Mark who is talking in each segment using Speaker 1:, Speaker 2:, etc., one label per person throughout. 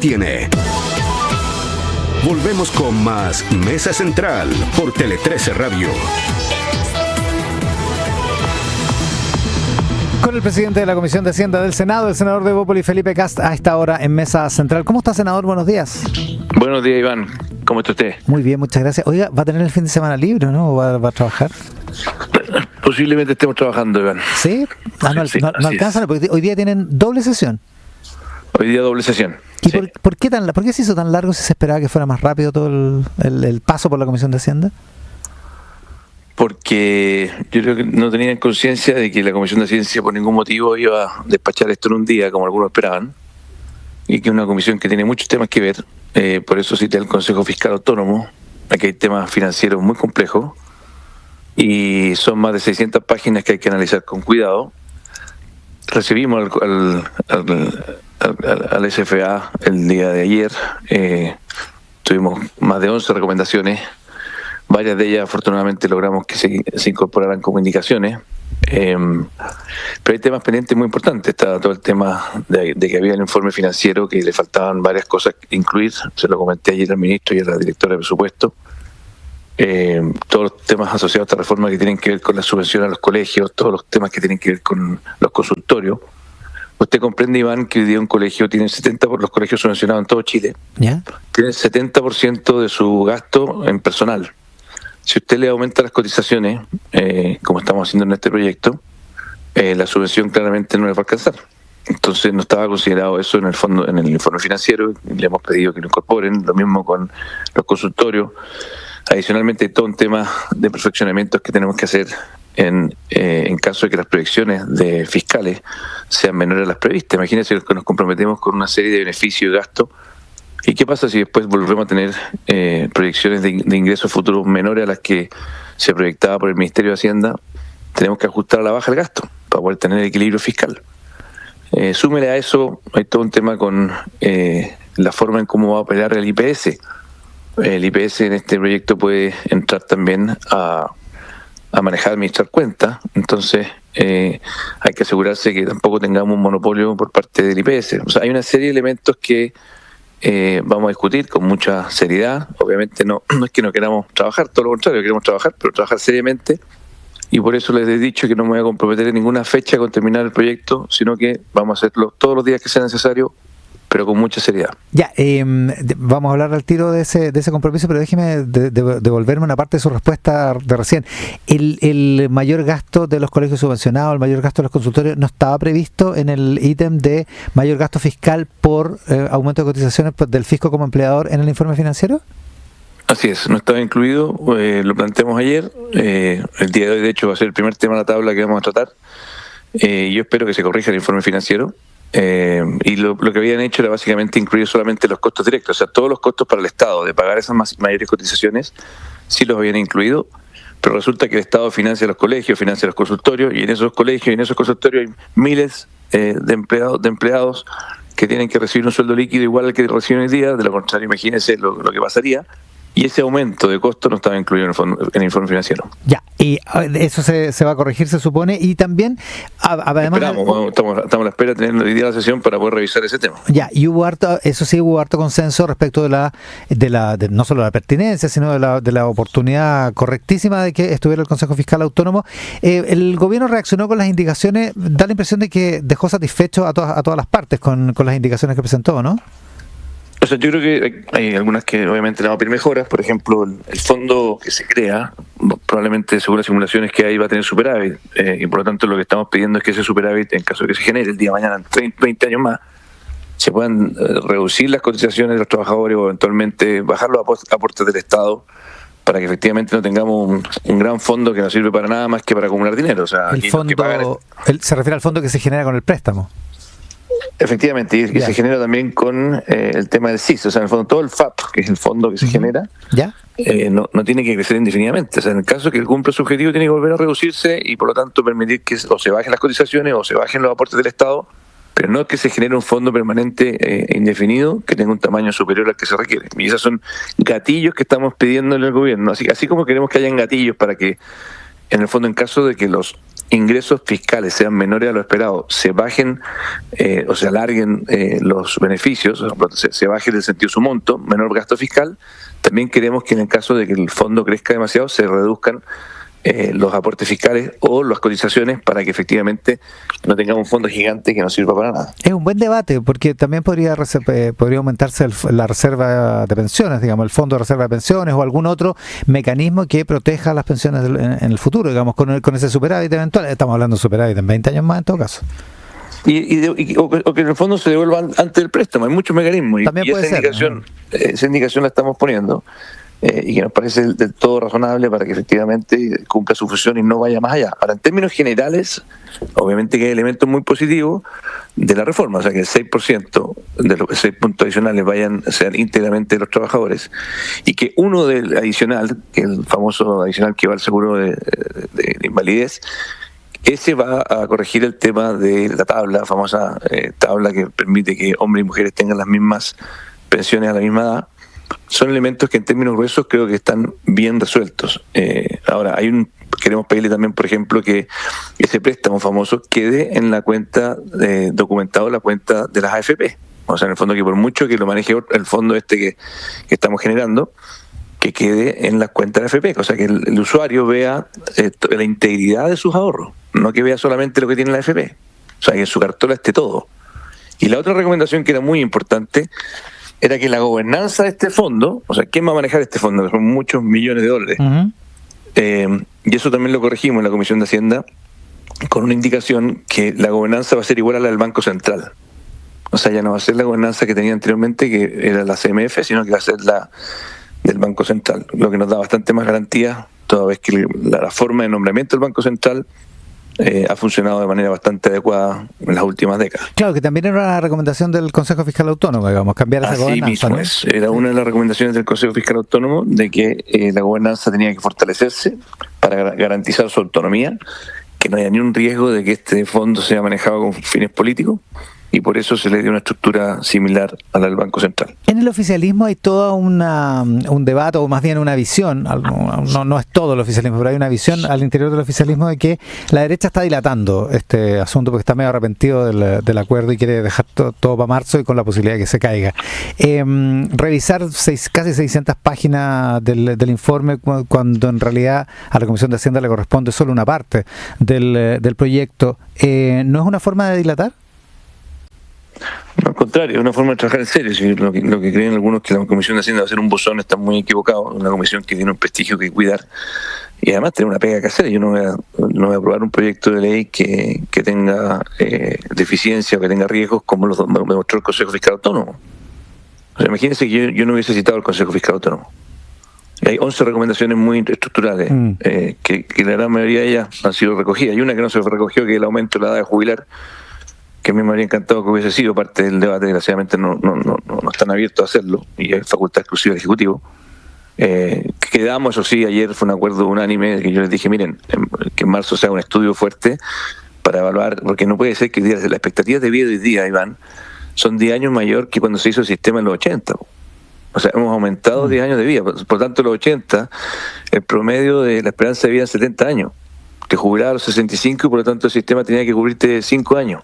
Speaker 1: detiene. Volvemos con más Mesa Central por Tele 13 Radio.
Speaker 2: Con el presidente de la Comisión de Hacienda del Senado, el senador de Bópoli, Felipe Kast, a esta hora en Mesa Central. ¿Cómo está, senador? Buenos días.
Speaker 3: Buenos días, Iván. ¿Cómo está usted?
Speaker 2: Muy bien, muchas gracias. Oiga, ¿va a tener el fin de semana libre, no? ¿O va a trabajar?
Speaker 3: Posiblemente estemos trabajando, Iván.
Speaker 2: ¿Sí? No alcanzan, porque hoy día tienen doble sesión.
Speaker 3: Hoy día doble sesión.
Speaker 2: ¿Y sí? ¿Por qué se hizo tan largo si se esperaba que fuera más rápido todo el paso por la Comisión de Hacienda?
Speaker 3: Porque yo creo que no tenían conciencia de que la Comisión de Ciencia por ningún motivo iba a despachar esto en un día, como algunos esperaban, y que es una comisión que tiene muchos temas que ver. Por eso cité el Consejo Fiscal Autónomo. Aquí hay temas financieros muy complejos y son más de 600 páginas que hay que analizar con cuidado. Recibimos al SFA el día de ayer. Tuvimos más de 11 recomendaciones. Varias de ellas afortunadamente logramos que se incorporaran como indicaciones. Pero hay temas pendientes muy importantes. Está todo el tema de que había el informe financiero, que le faltaban varias cosas que incluir. Se lo comenté ayer al ministro y a la directora de presupuesto. Todos los temas asociados a esta reforma que tienen que ver con la subvención a los colegios, todos los temas que tienen que ver con los consultorios. Usted comprende, Iván, que hoy día un colegio tiene 70%, por los colegios subvencionados en todo Chile, ¿ya? Tiene el 70% de su gasto en personal. Si usted le aumenta las cotizaciones, como estamos haciendo en este proyecto, la subvención claramente no le va a alcanzar. Entonces no estaba considerado eso en el fondo, en el informe financiero, y le hemos pedido que lo incorporen, lo mismo con los consultorios. Adicionalmente hay todo un tema de perfeccionamientos que tenemos que hacer en caso de que las proyecciones de fiscales sean menores a las previstas. Imagínense que nos comprometemos con una serie de beneficios y gastos. ¿Y qué pasa si después volvemos a tener proyecciones de ingresos futuros menores a las que se proyectaba por el Ministerio de Hacienda? Tenemos que ajustar a la baja el gasto para poder tener equilibrio fiscal. Súmele a eso, hay todo un tema con la forma en cómo va a operar el IPS. El IPS en este proyecto puede entrar también a manejar, administrar cuentas. Entonces hay que asegurarse que tampoco tengamos un monopolio por parte del IPS. O sea, hay una serie de elementos que vamos a discutir con mucha seriedad. Obviamente no es que no queramos trabajar, todo lo contrario, queremos trabajar, pero trabajar seriamente. Y por eso les he dicho que no me voy a comprometer en ninguna fecha con terminar el proyecto, sino que vamos a hacerlo todos los días que sea necesario, pero con mucha seriedad.
Speaker 2: Ya, vamos a hablar al tiro de ese compromiso, pero déjeme devolverme una parte de su respuesta de recién. El mayor gasto de los colegios subvencionados, el mayor gasto de los consultorios, ¿no estaba previsto en el ítem de mayor gasto fiscal por aumento de cotizaciones del fisco como empleador en el informe financiero?
Speaker 3: Así es, no estaba incluido, lo planteamos ayer. El día de hoy, de hecho, va a ser el primer tema de la tabla que vamos a tratar. Yo espero que se corrija el informe financiero. Y lo que habían hecho era básicamente incluir solamente los costos directos, o sea, todos los costos para el Estado de pagar esas mayores cotizaciones, sí los habían incluido, pero resulta que el Estado financia los colegios, financia los consultorios, y en esos colegios y en esos consultorios hay miles de empleados que tienen que recibir un sueldo líquido igual al que reciben hoy día. De lo contrario, imagínense lo que pasaría. Y ese aumento de costo no estaba incluido en el informe financiero.
Speaker 2: Ya, y eso se va a corregir, se supone, y también, además...
Speaker 3: Estamos a la espera de tener hoy día la sesión para poder revisar ese tema.
Speaker 2: Ya, y hubo harto consenso respecto de no solo la pertinencia, sino de la oportunidad correctísima de que estuviera el Consejo Fiscal Autónomo. El gobierno reaccionó con las indicaciones, da la impresión de que dejó satisfecho a todas las partes con las indicaciones que presentó, ¿no?
Speaker 3: O sea, yo creo que hay algunas que obviamente le vamos a pedir mejoras. Por ejemplo, el fondo que se crea, probablemente según las simulaciones que hay va a tener superávit, y por lo tanto lo que estamos pidiendo es que ese superávit, en caso de que se genere el día de mañana, en 20 años más, se puedan reducir las cotizaciones de los trabajadores o eventualmente bajar los aportes del Estado, para que efectivamente no tengamos un gran fondo que no sirve para nada más que para acumular dinero. O sea,
Speaker 2: el fondo, se refiere al fondo que se genera con el préstamo.
Speaker 3: Efectivamente, y que se genera también con el tema del CIS, o sea, en el fondo todo el FAP, que es el fondo que se genera, no tiene que crecer indefinidamente. O sea, en el caso que cumpla su objetivo tiene que volver a reducirse y por lo tanto permitir que o se bajen las cotizaciones o se bajen los aportes del Estado, pero no que se genere un fondo permanente e indefinido que tenga un tamaño superior al que se requiere. Y esos son gatillos que estamos pidiéndole al gobierno, así como queremos que hayan gatillos para que, en el fondo, en caso de que los ingresos fiscales sean menores a lo esperado, se bajen o se alarguen los beneficios, se baje en el sentido su monto, menor gasto fiscal, también queremos que en el caso de que el fondo crezca demasiado se reduzcan los aportes fiscales o las cotizaciones para que efectivamente no tengamos un fondo gigante que no sirva para nada.
Speaker 2: Es un buen debate porque también podría aumentarse la reserva de pensiones, digamos, el fondo de reserva de pensiones o algún otro mecanismo que proteja las pensiones en el futuro, digamos, con ese superávit eventual. Estamos hablando de superávit en 20 años más en todo caso.
Speaker 3: O que en el fondo se devuelva antes del préstamo. Hay muchos mecanismos y esa indicación la estamos poniendo. Y que nos parece del todo razonable para que efectivamente cumpla su función y no vaya más allá. Ahora, en términos generales, obviamente que hay elementos muy positivos de la reforma, o sea que el 6% de los 6 puntos adicionales sean íntegramente de los trabajadores y que uno del adicional, que es el famoso adicional que va al seguro de invalidez, ese va a corregir el tema de la famosa tabla que permite que hombres y mujeres tengan las mismas pensiones a la misma edad. Son elementos que en términos gruesos creo que están bien resueltos. Ahora, queremos pedirle también, por ejemplo, que ese préstamo famoso quede en la cuenta, documentado la cuenta de las AFP. O sea, en el fondo que por mucho que lo maneje el fondo que estamos generando, que quede en las cuentas de AFP. O sea, que el usuario vea la integridad de sus ahorros, no que vea solamente lo que tiene la AFP. O sea, que en su cartola esté todo. Y la otra recomendación que era muy importante era que la gobernanza de este fondo, o sea, ¿quién va a manejar este fondo? Que son muchos millones de dólares. Uh-huh. Y eso también lo corregimos en la Comisión de Hacienda con una indicación que la gobernanza va a ser igual a la del Banco Central. O sea, ya no va a ser la gobernanza que tenía anteriormente, que era la CMF, sino que va a ser la del Banco Central, lo que nos da bastante más garantía, toda vez que la forma de nombramiento del Banco Central ha funcionado de manera bastante adecuada en las últimas décadas.
Speaker 2: Claro, que también era una recomendación del Consejo Fiscal Autónomo, digamos, cambiar esa gobernanza.
Speaker 3: Así mismo, ¿no? Era una de las recomendaciones del Consejo Fiscal Autónomo de que la gobernanza tenía que fortalecerse para garantizar su autonomía, que no haya ni un riesgo de que este fondo sea manejado con fines políticos, y por eso se le dio una estructura similar a la del Banco Central.
Speaker 2: En el oficialismo hay toda un debate, o más bien una visión, no es todo el oficialismo, pero hay una visión al interior del oficialismo de que la derecha está dilatando este asunto porque está medio arrepentido del acuerdo y quiere dejar todo para marzo y con la posibilidad de que se caiga. Revisar casi 600 páginas del informe cuando en realidad a la Comisión de Hacienda le corresponde solo una parte del proyecto, ¿no es una forma de dilatar?
Speaker 3: No, al contrario, es una forma de trabajar en serio. Si lo que creen algunos que la Comisión de Hacienda va a ser un buzón, están muy equivocados. Una comisión que tiene un prestigio que cuidar y además tiene una pega que hacer. Yo no voy a aprobar un proyecto de ley que tenga deficiencia o que tenga riesgos como lo demostró el Consejo Fiscal Autónomo. O sea, imagínense que yo no hubiese citado al Consejo Fiscal Autónomo. Y hay 11 recomendaciones muy estructurales que la gran mayoría de ellas han sido recogidas. Hay una que no se recogió, que es el aumento de la edad de jubilar, que a mí me habría encantado que hubiese sido parte del debate. Desgraciadamente no están abiertos a hacerlo y hay facultad exclusiva del Ejecutivo. Quedamos, eso sí, ayer fue un acuerdo unánime que yo les dije, miren, que en marzo se haga un estudio fuerte para evaluar, porque no puede ser que las expectativas de vida de hoy día, Iván, son 10 años mayor que cuando se hizo el sistema en los 80. O sea, hemos aumentado 10 años de vida. Por tanto, en los 80, el promedio de la esperanza de vida es 70 años. Te jubilabas a los 65 y por lo tanto el sistema tenía que cubrirte 5 años.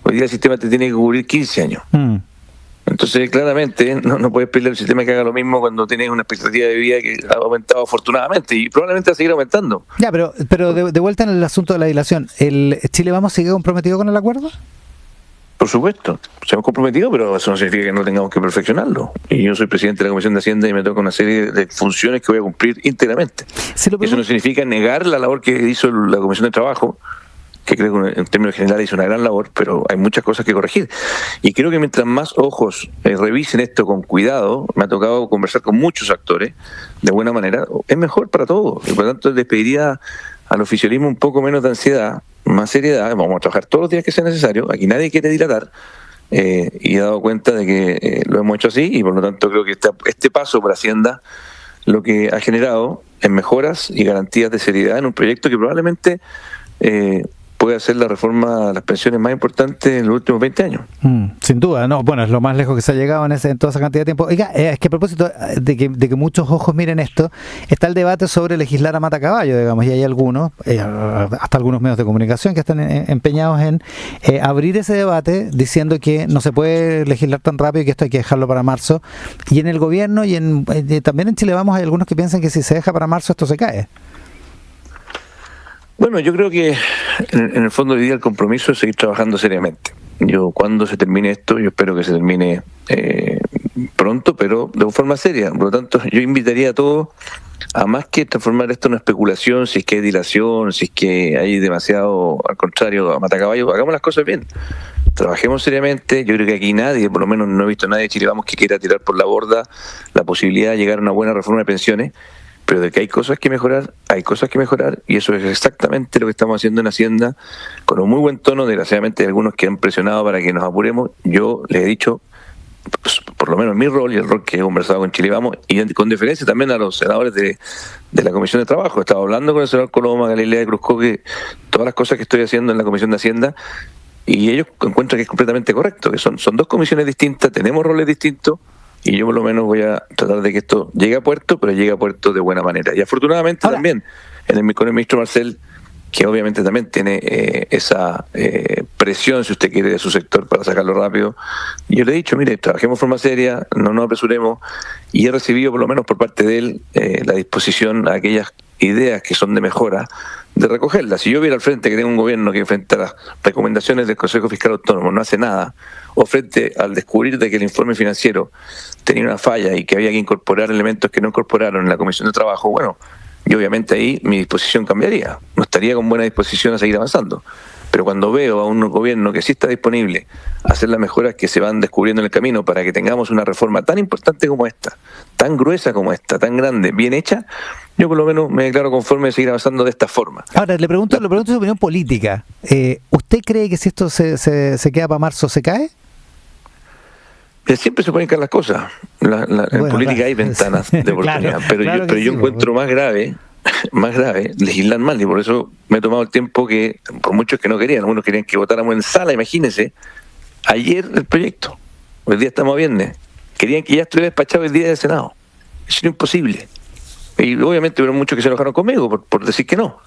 Speaker 3: Hoy día el sistema te tiene que cubrir 15 años. Entonces, claramente, no puedes pedirle al sistema que haga lo mismo cuando tienes una expectativa de vida que ha aumentado afortunadamente y probablemente va a seguir aumentando.
Speaker 2: Ya, pero de vuelta en el asunto de la dilación, ¿el Chile Vamos sigue comprometido con el acuerdo?
Speaker 3: Por supuesto, se hemos comprometido, pero eso no significa que no tengamos que perfeccionarlo. Y yo soy presidente de la Comisión de Hacienda y me toca una serie de funciones que voy a cumplir íntegramente. Eso no significa negar la labor que hizo la Comisión de Trabajo, que creo que en términos generales hizo una gran labor, pero hay muchas cosas que corregir. Y creo que mientras más ojos revisen esto con cuidado, me ha tocado conversar con muchos actores de buena manera, es mejor para todos. Y por lo tanto les pediría al oficialismo un poco menos de ansiedad, más seriedad. Vamos a trabajar todos los días que sea necesario. Aquí nadie quiere dilatar. Y he dado cuenta de que lo hemos hecho así y por lo tanto creo que este paso por Hacienda lo que ha generado es mejoras y garantías de seriedad en un proyecto que probablemente puede hacer la reforma a las pensiones más importantes en los últimos 20 años.
Speaker 2: Sin duda, no, bueno, es lo más lejos que se ha llegado en toda esa cantidad de tiempo. Oiga, es que a propósito de que muchos ojos miren esto, está el debate sobre legislar a matacaballo, digamos, y hay algunos, hasta algunos medios de comunicación que están empeñados en abrir ese debate diciendo que no se puede legislar tan rápido y que esto hay que dejarlo para marzo. Y en el gobierno y también en Chile Vamos hay algunos que piensan que si se deja para marzo esto se cae.
Speaker 3: Bueno, yo creo que en el fondo hoy día el compromiso es seguir trabajando seriamente. Cuando se termine esto, yo espero que se termine pronto, pero de forma seria. Por lo tanto, yo invitaría a todos a más que transformar esto en una especulación, si es que hay dilación, si es que hay demasiado, al contrario, a matacaballo, hagamos las cosas bien. Trabajemos seriamente. Yo creo que aquí nadie, por lo menos no he visto a nadie de Chile Vamos que quiera tirar por la borda la posibilidad de llegar a una buena reforma de pensiones. Pero de que hay cosas que mejorar, y eso es exactamente lo que estamos haciendo en Hacienda, con un muy buen tono. Desgraciadamente hay algunos que han presionado para que nos apuremos. Yo les he dicho, pues, por lo menos mi rol y el rol que he conversado con Chile Vamos, y con deferencia también a los senadores de la Comisión de Trabajo. He estado hablando con el senador Coloma, Galilea de Cruzco, que todas las cosas que estoy haciendo en la Comisión de Hacienda, y ellos encuentran que es completamente correcto, que son dos comisiones distintas, tenemos roles distintos, y yo por lo menos voy a tratar de que esto llegue a puerto, pero llegue a puerto de buena manera. Y afortunadamente también con el ministro Marcel, que obviamente también tiene esa presión, si usted quiere, de su sector para sacarlo rápido. Y yo le he dicho, mire, trabajemos de forma seria, no nos apresuremos, y he recibido por lo menos por parte de él la disposición a aquellas ideas que son de mejora, de recogerlas. Si yo viera al frente que tengo un gobierno que frente a las recomendaciones del Consejo Fiscal Autónomo no hace nada, o frente al descubrir de que el informe financiero tenía una falla y que había que incorporar elementos que no incorporaron en la Comisión de Trabajo, bueno, yo obviamente ahí mi disposición cambiaría, no estaría con buena disposición a seguir avanzando. Pero cuando veo a un gobierno que sí está disponible a hacer las mejoras que se van descubriendo en el camino para que tengamos una reforma tan importante como esta, tan gruesa como esta, tan grande, bien hecha, yo por lo menos me declaro conforme de seguir avanzando de esta forma.
Speaker 2: Ahora, le pregunto su opinión política. ¿Usted cree que si esto se queda para marzo, se cae?
Speaker 3: Siempre se pueden caer las cosas. En política hay ventanas de oportunidad, pero yo encuentro más grave legislar mal, y por eso me he tomado el tiempo que, por muchos que no querían, algunos querían que votáramos en sala, imagínense, ayer el proyecto, hoy día estamos a viernes, querían que ya estuviera despachado el día del Senado. Eso era imposible. Y obviamente hubo muchos que se enojaron conmigo por decir que no.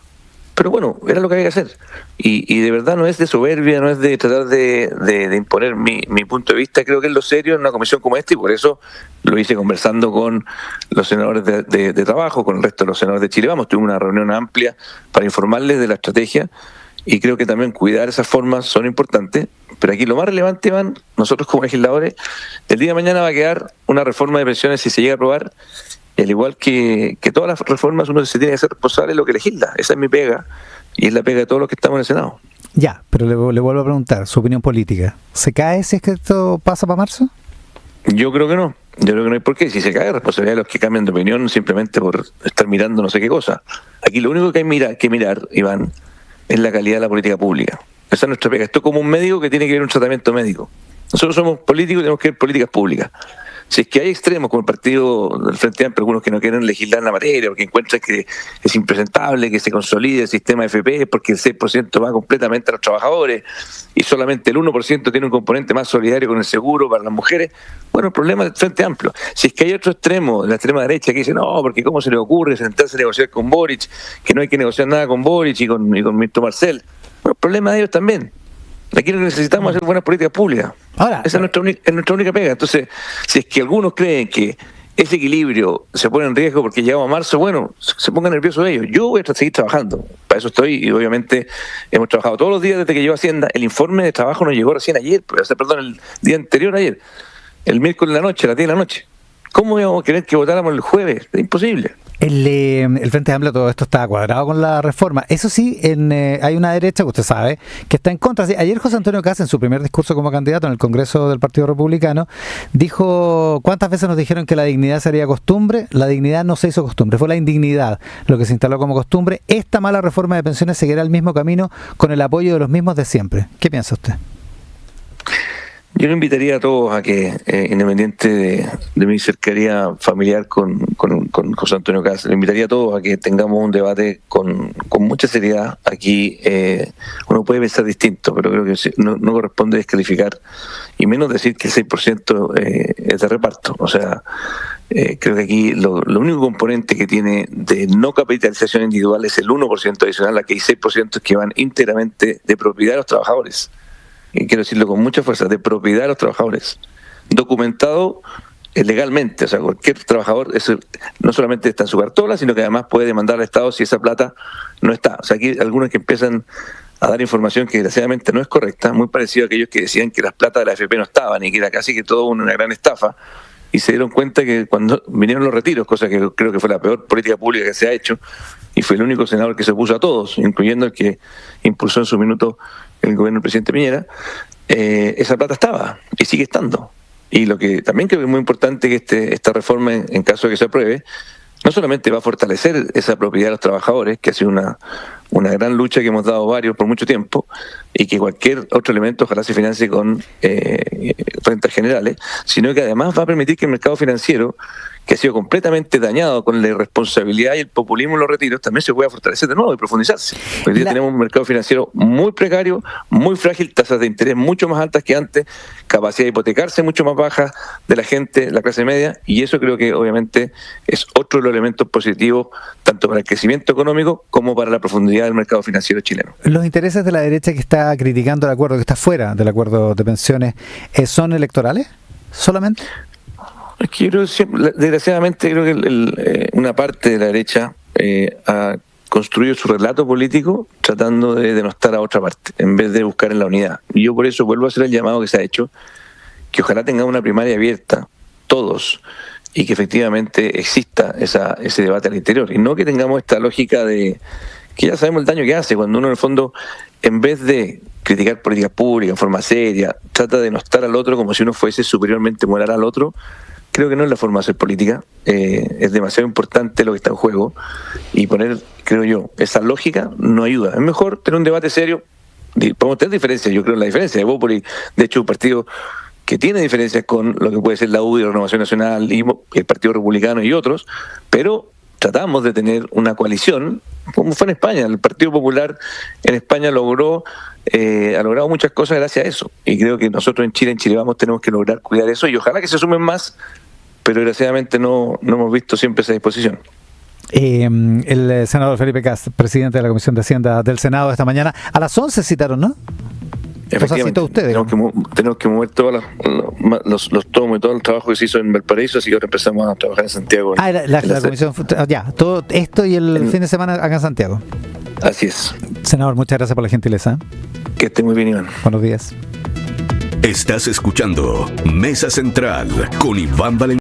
Speaker 3: Pero bueno, era lo que había que hacer. Y de verdad no es de soberbia, no es de tratar de imponer mi punto de vista. Creo que es lo serio en una comisión como esta, y por eso lo hice conversando con los senadores de Trabajo, con el resto de los senadores de Chile Vamos. Tuvimos una reunión amplia para informarles de la estrategia, y creo que también cuidar esas formas son importantes. Pero aquí lo más relevante, Iván, nosotros como legisladores, el día de mañana va a quedar una reforma de pensiones si se llega a aprobar. Al igual que todas las reformas, uno se tiene que ser responsable de lo que legisla. Esa es mi pega, y es la pega de todos los que estamos en el Senado.
Speaker 2: Ya, pero le vuelvo a preguntar, su opinión política. ¿Se cae si es que esto pasa para marzo?
Speaker 3: Yo creo que no. Yo creo que no hay por qué. Si se cae, responsabilidad de los que cambian de opinión simplemente por estar mirando no sé qué cosa. Aquí lo único que hay que mirar, Iván, es la calidad de la política pública. Esa es nuestra pega. Esto es como un médico que tiene que ver un tratamiento médico. Nosotros somos políticos y tenemos que ver políticas públicas. Si es que hay extremos como el partido del Frente Amplio, algunos que no quieren legislar en la materia, porque encuentran que es impresentable que se consolide el sistema FP, porque el 6% va completamente a los trabajadores y solamente el 1% tiene un componente más solidario con el seguro para las mujeres, bueno, el problema del Frente Amplio. Si es que hay otro extremo, de la extrema derecha, que dice, no, porque cómo se le ocurre sentarse a negociar con Boric, que no hay que negociar nada con Boric y con ministro Marcel. Bueno, el problema de ellos también. Aquí lo que necesitamos es hacer buenas políticas públicas. Ahora, esa es nuestra única pega. Entonces, si es que algunos creen que ese equilibrio se pone en riesgo porque llegamos a marzo, bueno, se pongan nerviosos ellos. Yo voy a seguir trabajando, para eso estoy, y obviamente hemos trabajado todos los días desde que llegó Hacienda. El informe de trabajo nos llegó recién ayer, el día anterior a ayer, el miércoles en la noche, a las 10 de la noche. ¿Cómo íbamos a querer que votáramos el jueves? Es imposible.
Speaker 2: El Frente Amplio, todo esto está cuadrado con la reforma. Eso sí, hay una derecha que usted sabe que está en contra. Ayer José Antonio Kast, en su primer discurso como candidato en el Congreso del Partido Republicano, dijo: ¿cuántas veces nos dijeron que la dignidad sería costumbre? La dignidad no se hizo costumbre, fue la indignidad lo que se instaló como costumbre. Esta mala reforma de pensiones seguirá el mismo camino con el apoyo de los mismos de siempre. ¿Qué piensa usted?
Speaker 3: Yo le invitaría a todos a que, independiente de mi cercanía familiar con José Antonio Kast, le invitaría a todos a que tengamos un debate con mucha seriedad. Aquí uno puede pensar distinto, pero creo que no corresponde descalificar, y menos decir que el 6% es de reparto. O sea, creo que aquí lo único componente que tiene de no capitalización individual es el 1% adicional, a que hay 6% que van íntegramente de propiedad de los trabajadores. Y quiero decirlo con mucha fuerza, de propiedad de los trabajadores, documentado legalmente. O sea, cualquier trabajador no solamente está en su cartola, sino que además puede demandar al Estado si esa plata no está. O sea, aquí hay algunos que empiezan a dar información que desgraciadamente no es correcta, muy parecido a aquellos que decían que las platas de la AFP no estaban y que era casi que todo una gran estafa, y se dieron cuenta que cuando vinieron los retiros, cosa que creo que fue la peor política pública que se ha hecho, y fue el único senador que se opuso a todos, incluyendo el que impulsó en su minuto el gobierno del presidente Piñera, esa plata estaba y sigue estando. Y lo que también creo que es muy importante que esta reforma, en caso de que se apruebe, no solamente va a fortalecer esa propiedad de los trabajadores, que ha sido una gran lucha que hemos dado varios por mucho tiempo, y que cualquier otro elemento ojalá se financie con rentas generales, sino que además va a permitir que el mercado financiero, que ha sido completamente dañado con la irresponsabilidad y el populismo en los retiros, también se pueda fortalecer de nuevo y profundizarse. Hoy día tenemos un mercado financiero muy precario, muy frágil, tasas de interés mucho más altas que antes, capacidad de hipotecarse mucho más baja de la gente, la clase media, y eso creo que obviamente es otro de los elementos positivos, tanto para el crecimiento económico como para la profundidad del mercado financiero chileno.
Speaker 2: ¿Los intereses de la derecha que está criticando el acuerdo, que está fuera del acuerdo de pensiones, son electorales solamente?
Speaker 3: Es que yo creo que desgraciadamente creo que una parte de la derecha ha construido su relato político tratando de denostar a otra parte, en vez de buscar en la unidad. Y yo por eso vuelvo a hacer el llamado que se ha hecho, que ojalá tengamos una primaria abierta, todos, y que efectivamente exista ese debate al interior. Y no que tengamos esta lógica de que ya sabemos el daño que hace, cuando uno en el fondo, en vez de criticar políticas públicas en forma seria, trata de denostar al otro como si uno fuese superiormente moral al otro. Creo que no es la forma de hacer política. Es demasiado importante lo que está en juego, y poner, creo yo, esa lógica no ayuda. Es mejor tener un debate serio. Podemos tener diferencias, yo creo en la diferencia de Bópoli, de hecho un partido que tiene diferencias con lo que puede ser la UDI, la Renovación Nacional y el Partido Republicano y otros, pero tratamos de tener una coalición, como fue en España. El Partido Popular en España ha logrado muchas cosas gracias a eso, y creo que nosotros en Chile Vamos tenemos que lograr cuidar eso, y ojalá que se sumen más, pero desgraciadamente no hemos visto siempre esa disposición.
Speaker 2: El senador Felipe Kast, presidente de la Comisión de Hacienda del Senado esta mañana, a las 11 citaron, ¿no?
Speaker 3: Efectivamente, tenemos que mover todos los tomos y todo el trabajo que se hizo en Valparaíso, así que ahora empezamos a trabajar en Santiago.
Speaker 2: La comisión, todo esto y el fin de semana acá en Santiago.
Speaker 3: Así es.
Speaker 2: Senador, muchas gracias por la gentileza.
Speaker 3: Que esté muy bien, Iván.
Speaker 2: Buenos días.
Speaker 1: Estás escuchando Mesa Central con Iván Valentín.